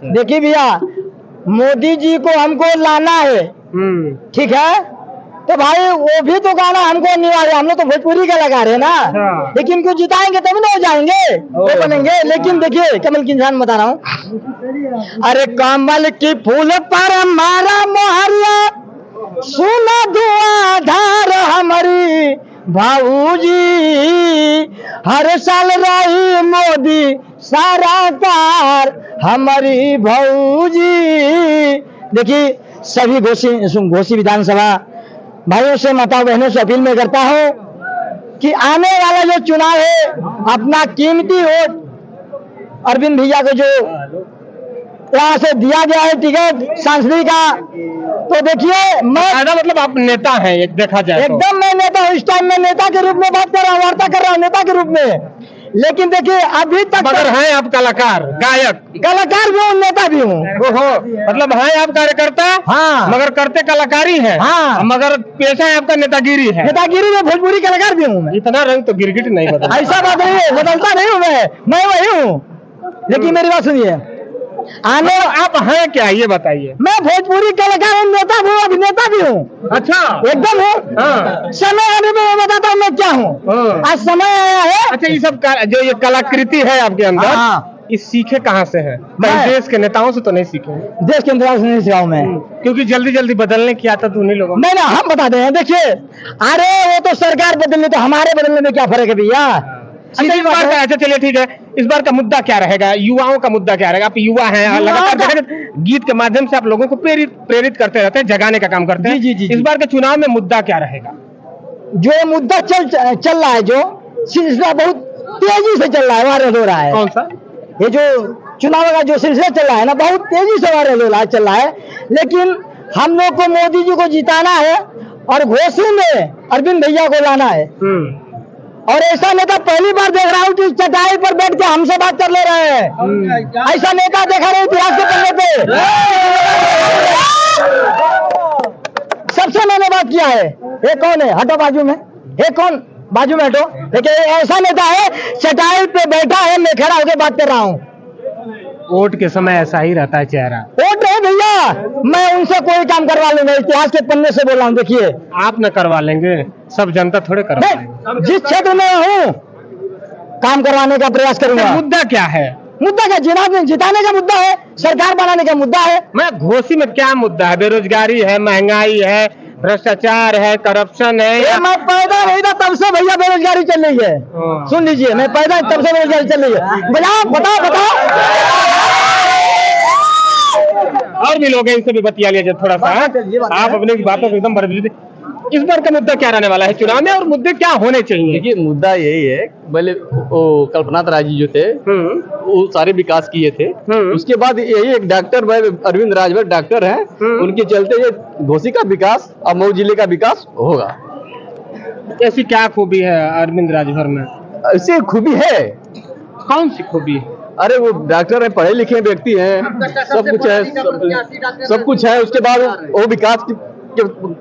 देखिए भैया, मोदी जी को हमको लाना है, ठीक है, तो भाई वो भी तो गाना हमको अनिवार्य, हम लोग तो भोजपुरी का लगा रहे हैं ना, लेकिन इनको जिताएंगे तभी ना हो जाएंगे, वो बनेंगे। लेकिन देखिए कमल की इंसान बता रहा हूँ, अरे कमल की फूल पर हमारा मोहरिया, सुना धुआंधार हमारी भाऊजी, हर साल रही मोदी सारा कार हमारी भाऊजी। देखिए सभी घोसी विधानसभा भाइयों से, माता बहनों से अपील में करता हूं कि आने वाला जो चुनाव है, अपना कीमती वोट अरविंद भैया को जो यहाँ से दिया गया है टिकट सांसदी का, तो देखिए मैं मतलब आप नेता हैं, एक देखा जाए एकदम मैं नेता हूँ। इस टाइम मैं नेता के रूप में बात कर रहा हूँ, वार्ता कर रहा हूँ नेता के रूप में। लेकिन देखिए अभी तक मगर हैं आप कलाकार, गायक, कलाकार भी हूँ, नेता भी हूँ। मतलब हैं आप कार्यकर्ता, हाँ, मगर करते कलाकारी है, हाँ, मगर पेशा है आपका नेतागिरी है। नेतागिरी में भोजपुरी कलाकार भी हूँ मैं। इतना रंग तो गिरगिट नहीं बदलता। ऐसा बात नहीं है, बदलता नहीं हूँ मैं वही हूँ। लेकिन मेरी बात सुनिए, आने आप हैं क्या ये बताइए। मैं भोजपुरी कलाकार हूँ, नेता भी हूँ, अभिनेता भी हूँ। अच्छा, एकदम हूँ। समय आने में मैं बताता हूँ मैं क्या हूँ। आज समय आया है। अच्छा, ये सब जो ये कलाकृति है आपके अंदर, ये सीखे कहाँ से है? मैं देश के नेताओं से तो नहीं सीखे, देश के नेताओं से नहीं सीखा हूँ मैं, क्योंकि जल्दी जल्दी बदलने की आदत उन्हीं लोगों। नहीं ना, हम बताते हैं। देखिए, अरे वो तो सरकार बदलने, तो हमारे बदलने में क्या फर्क है भैया। अच्छा, इस बार का, अच्छा चलिए ठीक है, इस बार का मुद्दा क्या रहेगा? युवाओं का मुद्दा क्या रहेगा? आप युवा हैं, लगातार गीत के माध्यम से आप लोगों को प्रेरित करते रहते हैं, जगाने का काम करते हैं। जी जी जी। इस बार के चुनाव में मुद्दा क्या रहेगा? जो मुद्दा चल रहा है, जो सिलसिला बहुत तेजी से चल रहा है, वायरल हो रहा है। कौन सा? ये जो चुनाव का जो सिलसिला चल रहा है ना, बहुत तेजी से वायरल चल रहा है। लेकिन हम लोग को मोदी जी को जिताना है और घोसी में अरविंद भैया को लाना है। और ऐसा नेता पहली बार देख रहा हूँ कि चटाई पर बैठ के हमसे बात कर ले रहे हैं। ऐसा नेता देखा नहीं इतिहास के पन्ने पे। सबसे मैंने बात किया है। ये कौन है? हटो बाजू में। ये कौन? बाजू में हटो। देखिए ऐसा नेता है, चटाई पे बैठा है, मैं खड़ा होकर बात कर रहा हूँ। वोट के समय ऐसा ही रहता है चेहरा। वोट है भैया, मैं उनसे कोई काम करवा लूंगा। इतिहास के पन्ने से बोल रहा हूँ। देखिए, आप न करवा लेंगे, सब जनता थोड़े करवाएंगे। जिस क्षेत्र में हूँ काम करवाने का प्रयास करूंगा। मुद्दा क्या है? मुद्दा क्या? जिताने का मुद्दा है, सरकार बनाने का मुद्दा है। मैं घोसी में क्या मुद्दा है? बेरोजगारी है, महंगाई है, भ्रष्टाचार है, करप्शन है। मैं पैदा नहीं था तब से भैया बेरोजगारी चल रही है। सुन लीजिए, मैं पैदा तब से बेरोजगारी चल रही है। बताओ। और भी लोग हैं, इनसे भी बतिया लीजिए थोड़ा सा। आप अपनी बातों को एकदम बदल दीजिए। इस बार का मुद्दा क्या रहने वाला है चुनाव में, और मुद्दे क्या होने चाहिए? देखिए, मुद्दा यही है, पहले वो कल्पना राज जी जो थे वो सारे विकास किए थे। उसके बाद यही एक डॉक्टर भाई अरविंद राजभर डॉक्टर हैं, उनके चलते ये घोसी का विकास और मऊ जिले का विकास होगा। ऐसी क्या खूबी है अरविंद राजभर में? ऐसी खूबी है। कौन सी खूबी है? अरे वो डॉक्टर है, पढ़े लिखे व्यक्ति हैं, सब कुछ है, सब कुछ है। उसके बाद वो विकास के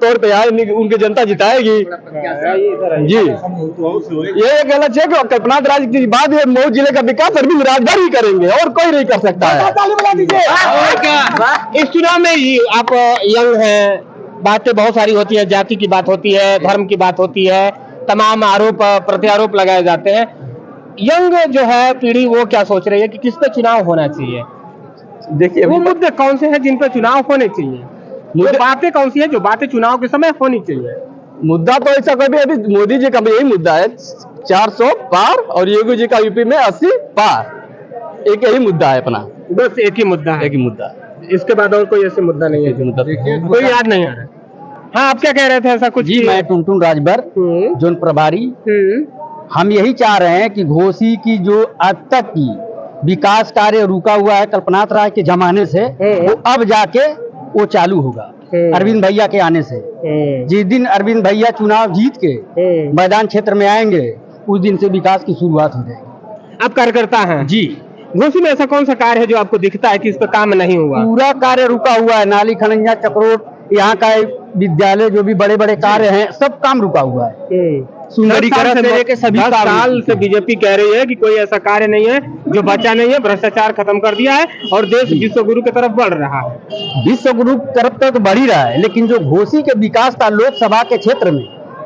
तौर पे आए, उनकी जनता जिताएगी जी। ये गलत है कि कल्पना राज की बात है। मऊ जिले का विकास अरविंद राजभर ही करेंगे और कोई नहीं कर सकता है। इस चुनाव में आप यंग हैं, बातें बहुत सारी होती है, जाति की बात होती है, धर्म की बात होती है, तमाम आरोप प्रत्यारोप लगाए जाते हैं। यंग जो है पीढ़ी, वो क्या सोच रही है कि किस पे चुनाव होना चाहिए? देखिए, वो मुद्दे कौन से हैं जिन पे चुनाव होने चाहिए? वो बातें कौन सी है जो बातें चुनाव के समय होनी चाहिए? मुद्दा तो ऐसा कभी अभी मोदी जी का भी यही मुद्दा है, 400 पार, और योगी जी का यूपी में 80 पार। एक यही मुद्दा है अपना, बस एक ही मुद्दा है। एक ही मुद्दा। इसके बाद और कोई ऐसे मुद्दा नहीं है? मुद्दा कोई याद नहीं आ रहा। हाँ, आप क्या कह रहे थे? ऐसा कुछ? जी, मैं टुनटुन राजभर, जोन प्रभारी। हम यही चाह रहे हैं कि घोसी की जो आज तक की विकास कार्य रुका हुआ है कल्पना राय के जमाने से, वो अब जाके वो चालू होगा अरविंद भैया के आने से। जिस दिन अरविंद भैया चुनाव जीत के मैदान क्षेत्र में आएंगे, उस दिन से विकास की शुरुआत हो जाएगी। आप कार्यकर्ता हैं जी। घोसी में ऐसा कौन सा कार्य है जो आपको दिखता है कि इस पर काम नहीं हुआ? पूरा कार्य रुका हुआ है। नाली खनंजा, चक्रोट, यहाँ का विद्यालय, जो भी बड़े बड़े कार्य हैं, सब काम रुका हुआ है। सुंदरीकरण से लेके सभी 10 साल से बीजेपी कह रही है कि कोई ऐसा कार्य नहीं है जो बचा नहीं है, भ्रष्टाचार खत्म कर दिया है और देश विश्व गुरु की तरफ बढ़ रहा है। विश्व गुरु तरफ तक बढ़ ही रहा है, लेकिन जो घोसी के विकास था लोकसभा के क्षेत्र में,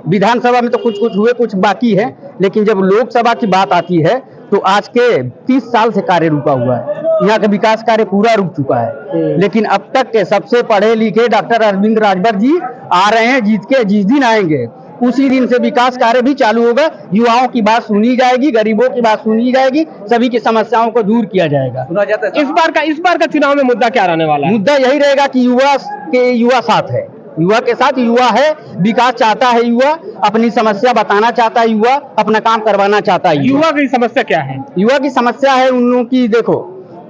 विधानसभा में तो कुछ कुछ हुए, कुछ बाकी है, लेकिन जब लोकसभा की बात आती है तो आज के 30 साल से कार्य रुका हुआ है। यहाँ का विकास कार्य पूरा रुक चुका है। लेकिन अब तक के सबसे पढ़े लिखे डॉक्टर अरविंद राजभर जी आ रहे हैं, जीत के जिस दिन आएंगे उसी दिन से विकास कार्य भी चालू होगा। युवाओं की बात सुनी जाएगी, गरीबों की बात सुनी जाएगी, सभी की समस्याओं को दूर किया जाएगा। इस बार का चुनाव में मुद्दा क्या रहने वाला है? मुद्दा यही रहेगा कि युवा साथ है, युवा के साथ युवा है, विकास चाहता है युवा, अपनी समस्या बताना चाहता है युवा, अपना काम करवाना चाहता है युवा की समस्या क्या है? युवा की समस्या है उन लोगों की, देखो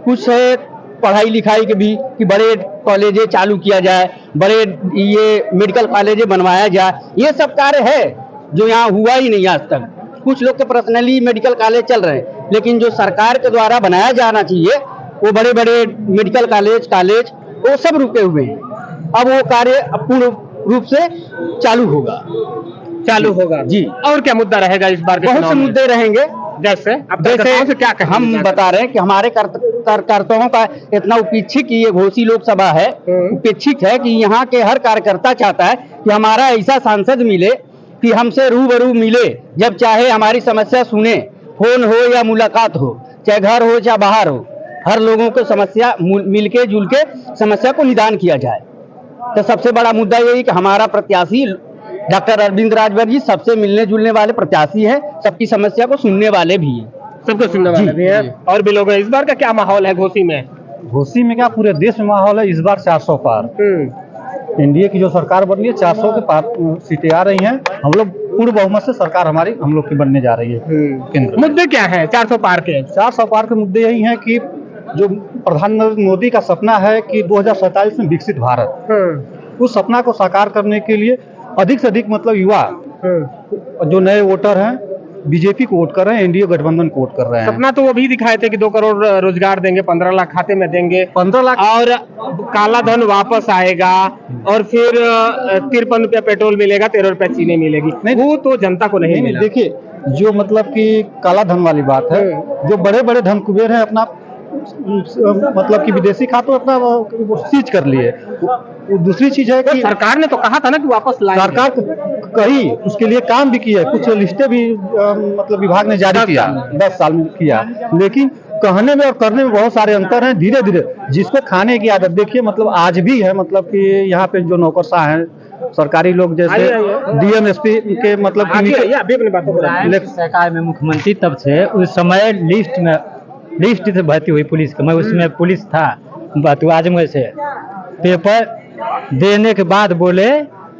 कुछ है पढ़ाई लिखाई के भी कि बड़े कॉलेजें चालू किया जाए, बड़े ये मेडिकल कॉलेजें बनवाया जाए, ये सब कार्य है जो यहाँ हुआ ही नहीं आज तक। कुछ लोग के पर्सनली मेडिकल कॉलेज चल रहे हैं, लेकिन जो सरकार के द्वारा बनाया जाना चाहिए वो बड़े बड़े मेडिकल कॉलेज वो सब रुके हुए हैं। अब वो कार्य पूर्ण रूप से चालू होगा जी। और क्या मुद्दा रहेगा इस बार के बहुत चुनाव से में? मुद्दे रहेंगे, जैसे क्या कहेंगे? हम बता रहे हैं कि हमारे कार्यकर्ताओं का इतना उपेक्षित ये घोसी लोकसभा है, उपेक्षित है कि यहाँ के हर कार्यकर्ता चाहता है कि हमारा ऐसा सांसद मिले कि हमसे रूबरू मिले, जब चाहे हमारी समस्या सुने, फोन हो या मुलाकात हो, चाहे घर हो चाहे बाहर हो, हर लोगों को समस्या मिलके जुल के समस्या को निदान किया जाए। तो सबसे बड़ा मुद्दा यही कि हमारा प्रत्याशी डॉक्टर अरविंद राजभर जी सबसे मिलने जुलने वाले प्रत्याशी हैं, सबकी समस्या को सुनने वाले भी हैं, सबको सुनने वाले भी हैं और भी लोग हैं। इस बार का क्या माहौल है घोसी में? घोसी में क्या पूरे देश में माहौल है। इस बार 400 पार एनडीए की जो सरकार बन रही है 400 के पार सीटें आ रही हैं। हम लोग पूर्ण बहुमत से सरकार हमारी हम लोग की बनने जा रही है केंद्र। मुद्दे क्या है 400 पार के? 400 पार के मुद्दे यही हैं कि जो प्रधानमंत्री मोदी का सपना है कि 2047 में विकसित भारत, उस सपना को साकार करने के लिए अधिक से अधिक मतलब युवा जो नए वोटर हैं बीजेपी को वोट कर रहे हैं, एनडीए गठबंधन को वोट कर रहे हैं। सपना तो वो भी दिखाए थे कि 2 करोड़ रोजगार देंगे, 15 लाख खाते में देंगे, 15 लाख और काला धन वापस आएगा और फिर 53 रुपया पेट्रोल मिलेगा, 13 रुपया चीनी मिलेगी। वो तो जनता को नहीं मिला। देखिए जो मतलब कि काला धन वाली बात है, जो बड़े बड़े धन कुबेर हैं अपना मतलब कि विदेशी खातों अपना सीज कर लिए। दूसरी चीज है कि सरकार ने तो कहा था ना कि वापस लाएंगे। सरकार कही उसके लिए काम भी किया है, कुछ लिस्टें भी मतलब विभाग ने जारी किया 10 साल में किया, लेकिन कहने में और करने में बहुत सारे अंतर हैं। धीरे धीरे जिसको खाने की आदत देखिए मतलब आज भी है, मतलब कि यहाँ पे जो नौकरशाह हैं सरकारी लोग जैसे डीएम एसपी के मतलब सरकार में मुख्यमंत्री तब से उस समय लिस्ट से भर्ती हुई पुलिस का, मैं उसमें पुलिस था आजमगढ़ से। पेपर देने के बाद बोले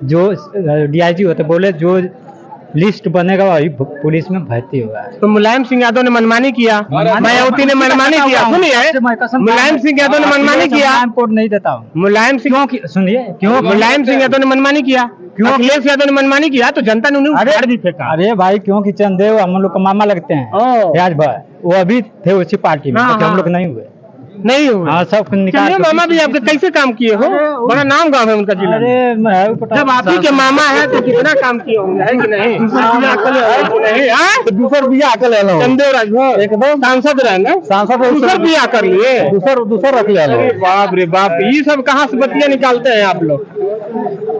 जो डीआईजी होते बोले जो लिस्ट बनेगा वही पुलिस में भर्ती होगा। तो मुलायम सिंह यादव ने मनमानी किया, मायावती ने मनमानी किया। सुनिए, मुलायम सिंह यादव ने मनमानी किया। रिपोर्ट नहीं देता हूँ। मुलायम सिंह सुनिए क्यों मुलायम सिंह यादव ने मनमानी किया, क्यों अखिलेश यादव ने मनमानी किया, तो जनता ने उन्हें उखाड़ भी फेंका। अरे भाई क्योंकि चंदेव हम लोग का मामा लगते हैं राजभर, वो अभी थे उसी पार्टी में, हम लोग नहीं हुए। नहीं हुए सब निकाल। मामा भी आपके कैसे काम किए हो? बड़ा नाम गाँव है उनका जिला। जब आप ही के मामा है तो कितना काम किए होंगे, है कि नहीं? दूसर बिया अकल चंदेव राजभर एकदम सांसद रहे ना, सांसद दूसर बिया कर लिए, दूसर रख लिया। बाप रे बाप, ये सब कहाँ से बतिया निकालते हैं आप लोग?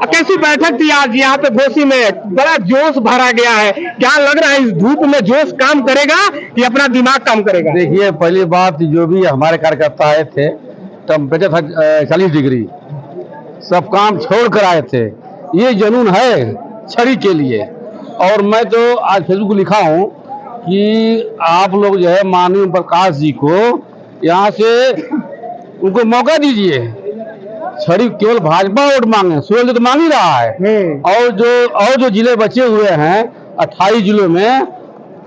कैसी बैठक थी आज यहाँ पे घोसी में? बड़ा जोश भरा गया है। क्या लग रहा है इस धूप में जोश काम करेगा या अपना दिमाग काम करेगा? देखिए पहली बात, जो भी हमारे कार्यकर्ता आए थे टेम्परेचर था 40 डिग्री, सब काम छोड़ कर आए थे। ये जुनून है छड़ी के लिए। और मैं तो आज फेसबुक को लिखा हूँ कि आप लोग जो है माननीय प्रकाश जी को यहाँ से उनको मौका दीजिए। छड़ी केवल भाजपा वोट मांगे, सूरज तो मांग ही रहा है। और जो जिले बचे हुए हैं 28 जिलों में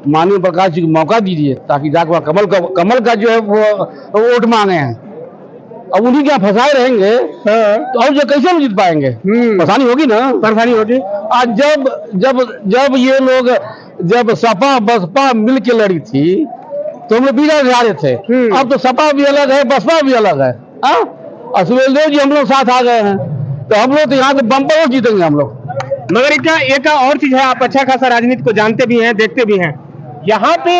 माननीय प्रकाश जी को मौका दीजिए, ताकि जाकर वहाँ कमल का जो है वो वोट मांगे हैं। अब उन्हीं क्या फंसाए रहेंगे तो और जो कैसे हम जीत पाएंगे? परेशानी होगी ना, परेशानी होगी। आज जब ये लोग जब सपा बसपा मिल के लड़ी थी तो हम लोग बीजा जा रहे थे। अब तो सपा भी अलग है, बसपा भी अलग है। सुरेश देव जी हम लोग साथ आ गए हैं, तो हम लोग तो यहाँ से बम्पर वोट जीतेंगे हम लोग। मगर एक और चीज है, आप अच्छा खासा राजनीति को जानते भी हैं, देखते भी हैं। यहाँ पे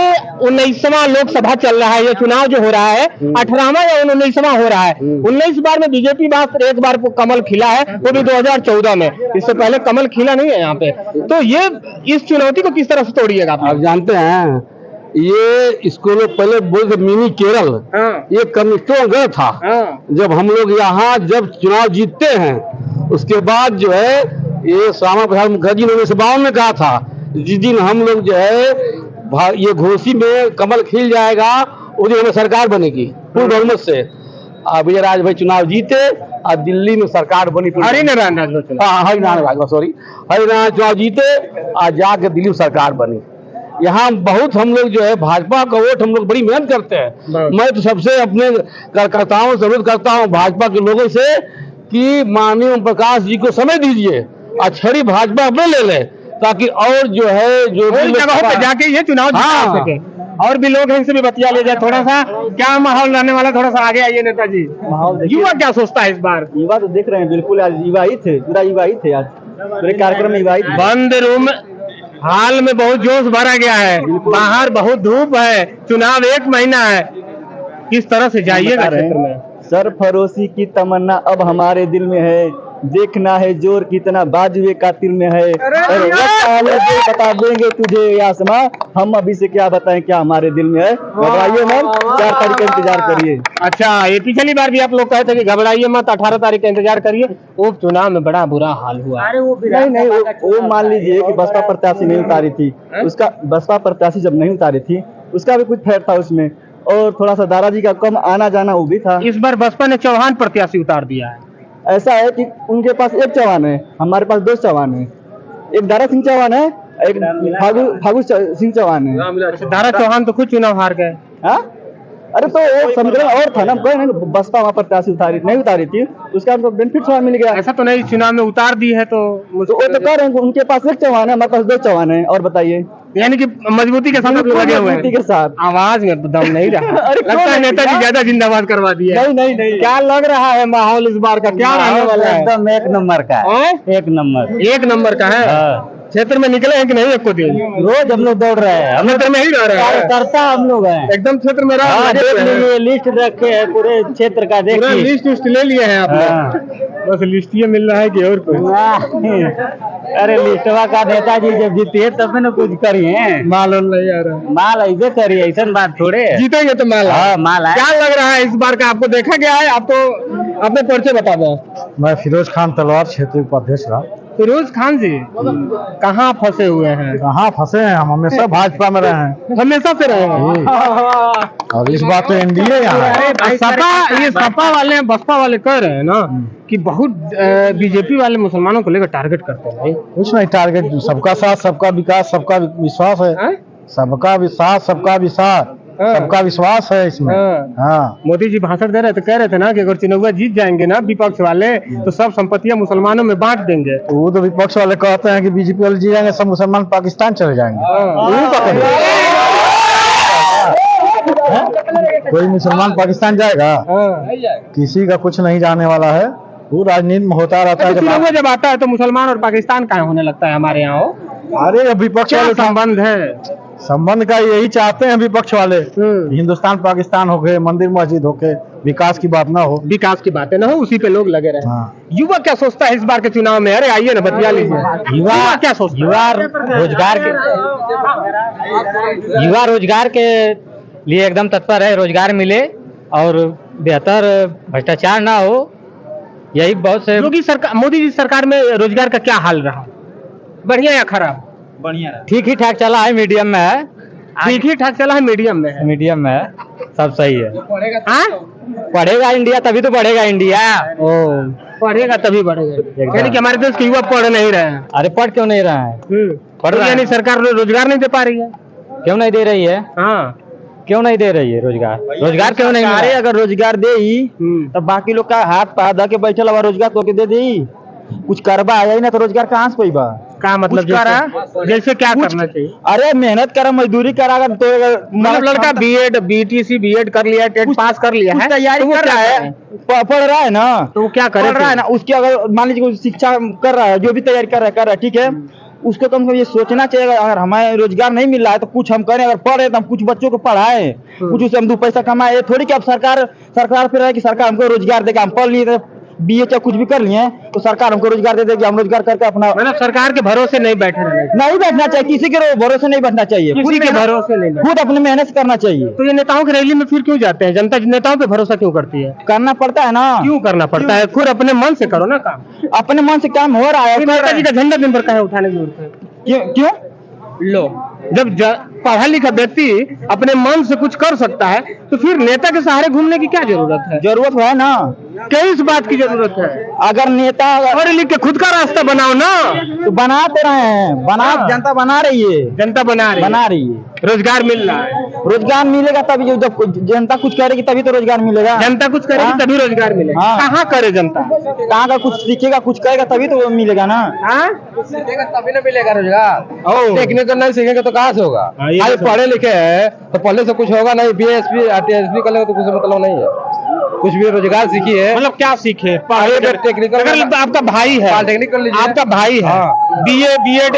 19वां लोकसभा चल रहा है, ये चुनाव जो हो रहा है 18वां या 19वां हो रहा है। 19 बार में बीजेपी बात, एक बार कमल खिला है, वो भी 2014 में। इससे पहले कमल खिला नहीं है यहाँ पे। तो ये इस चुनौती को किस तरह से तोड़िएगा आप जानते हैं, ये इसको लोग पहले बोलते मिनी केरल। ये कम्युनिस्टों का गढ़ था। जब हम लोग यहाँ जब चुनाव जीतते हैं, उसके बाद जो है ये श्यामा प्रसाद मुखर्जी ने 1952 में कहा था, जिस दिन हम लोग जो है ये घोसी में कमल खिल जाएगा, उस दिन हमें सरकार बनेगी पूर्ण बहुमत से। अब ये राज भाई चुनाव जीते और दिल्ली में सरकार बनी। हरिनारायण चुनाव जीते और जाके दिल्ली में सरकार बनी। यहाँ बहुत हम लोग जो है भाजपा का वोट हम लोग बड़ी मेहनत करते हैं। मैं तो सबसे अपने कार्यकर्ताओं से अनुरोध करता हूँ भाजपा के लोगों से कि माननीय ओम प्रकाश जी को समय दीजिए और छड़ी भाजपा अपने ले ले, ताकि और जो है जो जगहों पे जाके ये चुनाव जीता सके। और भी लोग हैं, इनसे भी बतिया ले जाए थोड़ा सा। क्या माहौल रहने वाला, थोड़ा सा आगे आइए नेताजी। युवा क्या सोचता है इस बार? युवा तो देख रहे हैं, बिल्कुल आज युवा ही थे, पूरा युवा ही थे। आज पूरे कार्यक्रम में युवा ही थे। बंद रूम हाल में बहुत जोश भरा गया है, बाहर बहुत धूप है, चुनाव 1 महीना है, किस तरह से जाइएगा क्षेत्र में? सरफरोशी की तमन्ना अब हमारे दिल में है, देखना है जोर कितना बाजुए का तिल में है। बता देंगे तुझे आसमां, हम अभी से क्या बताएं क्या हमारे दिल में है। घबराइए मत, 4 तारीख का इंतजार करिए। अच्छा, ये पिछली बार भी आप लोग कहते थे कि घबराइए मत, 18 तारीख का इंतजार करिए। वो चुनाव में बड़ा बुरा हाल हुआ। नहीं, वो मान लीजिए कि बसपा प्रत्याशी नहीं उतारी थी, उसका बसपा प्रत्याशी जब नहीं उतारी थी उसका भी कुछ फेर था उसमें, और थोड़ा सा दादाजी का कम आना जाना वो भी था। इस बार बसपा ने चौहान प्रत्याशी उतार दिया है। ऐसा है कि उनके पास 1 चौहान है, हमारे पास 2 चौहान है। एक दारा सिंह चौहान है, एक फागू सिंह चौहान है। दारा चौहान तो खुद चुनाव हार गए। अरे तो वो समीकरण और था ना, बसपा वहाँ प्रत्याशी नहीं उतारी थी, उसका हमको बेनिफिट थोड़ा मिल गया। ऐसा तो नहीं चुनाव में उतार दी है तो वो तो कह रहे हैं उनके पास 1 चौहान है, हमारे पास 2 चौहान है। और बताइए, यानी कि मजबूती के साथ लगे हुए हैं। के साथ आवाज में तो दम नहीं रहा। लगता है नेताजी ज्यादा जिंदाबाद करवा दिए। नहीं। क्या लग रहा है माहौल इस बार का, क्या रहने वाला है? एकदम 1 नंबर का है। 1 नंबर का है। क्षेत्र में निकले हैं कि नहीं? एक को दिन रोज हम लोग दौड़ रहे हैं, हम क्षेत्र में ही रह रहे हैं। करता हम लोग हैं एकदम क्षेत्र में लिस्ट रखे है पूरे क्षेत्र का। पूरा लिस्ट ले लिए हैं आपने? बस लिस्ट ये मिल रहा है कि और कुछ? अरे लिस्टवा का नेताजी जब जीते तब न कुछ करिए। माल नहीं आ रहा, माल ऐसे करिए, ऐसा बात थोड़े। जीतेंगे तो माल। माल है। क्या लग रहा है इस बार का? आपको देखा गया है? आप तो अपने परिचय बता दें। मैं फिरोज खान तलवार, क्षेत्रीय उपाध्यक्ष रहा। फिरोज खान जी कहाँ फंसे हुए हैं? कहाँ फंसे हैं? हम हमेशा भाजपा में रहे हैं, हमेशा से रहे हैं। और इस बात तो एनडीए ये सपा वाले बसपा वाले कह रहे हैं ना कि बहुत बीजेपी वाले मुसलमानों को लेकर टारगेट करते हैं। कुछ नहीं टारगेट, सबका साथ सबका विकास सबका विश्वास है। सबका विश्वास सबका विश्वास सबका विश्वास है इसमें। मोदी जी भाषण दे रहे थे, कह रहे थे ना कि अगर चुनाव जीत जाएंगे ना विपक्ष वाले तो सब संपत्तियां मुसलमानों में बांट देंगे। वो तो विपक्ष वाले कहते हैं कि बीजेपी वाले जीत जाएंगे, सब मुसलमान पाकिस्तान चले जाएंगे। कोई मुसलमान पाकिस्तान जाएगा? किसी का कुछ नहीं जाने वाला है। वो राजनीति में होता रहता है। चुनाव जब आता है तो मुसलमान और पाकिस्तान कहाँ होने लगता है हमारे यहाँ? अरे विपक्ष वाले संबंध है, संबंध का यही चाहते हैं विपक्ष वाले, हिंदुस्तान पाकिस्तान हो गए, मंदिर मस्जिद हो गए, विकास की बात ना हो, विकास की बातें ना हो, उसी पे लोग लगे रहे। युवा क्या सोचता है इस बार के चुनाव में? अरे आइए ना, बतिया लीजिए। युवा क्या सोचता है? युवा रोजगार के लिए एकदम तत्पर है, रोजगार मिले और बेहतर भ्रष्टाचार ना हो, यही बहुत से। योगी सरकार, मोदी जी सरकार में रोजगार का क्या हाल रहा? बढ़िया या खराब? बढ़िया, ठीक ही ठाक चला है, मीडियम में है। ठीक ही ठाक चला है, मीडियम में है। मीडियम में है, सब सही है। पढ़ेगा इंडिया तभी तो बढ़ेगा इंडिया। पढ़ेगा तभी बढ़ेगा, यानी कि हमारे देश के युवा पढ़ नहीं रहे हैं। अरे पढ़ क्यों नहीं रहे हैं? पढ़ रहे, यानी सरकार रोजगार नहीं दे पा रही है। क्यों नहीं दे रही है? क्यों नहीं दे रही है रोजगार? रोजगार क्यों नहीं? अरे अगर रोजगार दे ही तो बाकी लोग का हाथ पा धा के बैठे लगा, रोजगार तो के दे दी, कुछ करबा आया ही ना तो रोजगार कहाँ से पैबा? क्या मतलब कुछ करा? जैसे क्या कुछ- करना चाहिए? अरे मेहनत करा, मजदूरी करा, अगर तो मतलब लड़का बीएड बीटीसी बीएड कर लिया, टेट पास कर लिया कुछ है, तैयारी तो वो कर क्या रहा है, करे? पढ़ रहा है ना, तो वो क्या करे पढ़ रहा है ना, उसकी अगर मान लीजिए कोई शिक्षा कर रहा है, जो भी तैयारी कर रहा है ठीक है, उसको कम से कम ये सोचना चाहिए अगर हमें रोजगार नहीं मिल रहा है तो कुछ हम करें, अगर पढ़ रहे तो हम कुछ बच्चों को पढ़ाएं, कुछ उससे हम 2 पैसा कमाए। ये थोड़ी कि अब सरकार पे रहे कि सरकार हमको रोजगार देगा, हम पढ़ लिए बीए चाहे कुछ भी कर लिए तो सरकार हमको रोजगार दे देगी, हम रोजगार करके अपना मतलब सरकार के भरोसे नहीं बैठे रहना, नहीं बैठना चाहिए, किसी के भरोसे नहीं बैठना चाहिए, किसी के भरोसे नहीं बैठना। खुद अपनी मेहनत करना चाहिए। तो ये नेताओं की रैली में फिर क्यों जाते हैं? जनता नेताओं पे भरोसा क्यों करती है? करना पड़ता है ना, क्यों करना पड़ता है? खुद अपने मन से करो ना काम। अपने मन से काम हो रहा है, फिर कर रहे नेताजी हैं। का झंडा दिन भर कहाँ उठाने की जरूरत है? क्यों लो, जब पढ़ा लिखा व्यक्ति अपने मन से कुछ कर सकता है तो फिर नेता के सहारे घूमने की क्या जरूरत है? जरूरत है ना, क्या इस बात की जरूरत है? अगर नेता पढ़ लिख के खुद का रास्ता बनाओ ना। तो बनाते रहे हैं, जनता बना रही है, जनता बना रही है, रोजगार मिल रहा है, रोजगार मिलेगा तभी, जब जनता कुछ करेगी तभी तो रोजगार मिलेगा। जनता कुछ करेगी हाँ? तभी रोजगार मिलेगा। हाँ। कहाँ करे जनता? कहाँ का कुछ सीखेगा, कुछ करेगा तभी तो मिलेगा ना। हाँ? सीखेगा तभी ना मिलेगा रोजगार। ओ। टेक्निकल नहीं सीखेंगे तो कहाँ से होगा? हाँ, ये आज तो पढ़े लिखे हैं तो पढ़ने से कुछ होगा नहीं, बीएसपी टीएसपी कर लेगा तो कुछ मतलब नहीं है। कुछ भी रोजगार सीखी है, मतलब क्या सीखे? टेक्निकल अगर आपका भाई है, पॉलिटेक्निक कर लीजिए। आपका भाई है, हाँ। BA BEd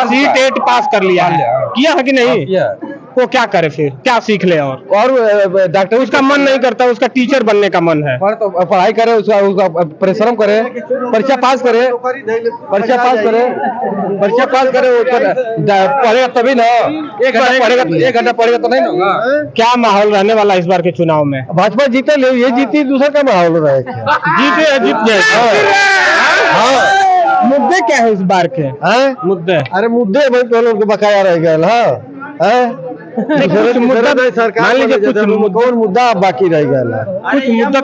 CTET pass कर लिया है, किया है कि नहीं? किया। वो क्या करे फिर? क्या सीख ले? और डॉक्टर उसका मन नहीं करता, उसका टीचर बनने का मन है। पढ़ाई करे, उसका परिश्रम करे, परीक्षा पास करे, परीक्षा पास करे, पढ़ेगा तभी ना। 1 घंटा पढ़ेगा तो नहीं ना होगा। क्या माहौल रहने वाला इस बार के चुनाव में? भाजपा जीते ले, ये जीती, दूसरा का माहौल रहेगा। जीते या जीत जाए? हाँ। मुद्दे क्या है इस बार के? मुद्दे अरे मुद्दे भाई तो लोग बकाया रह गया कुछ मुद्दा, मान लीजिए कुछ कौन मुद्दा बाकी रह गया? कुछ मुद्दा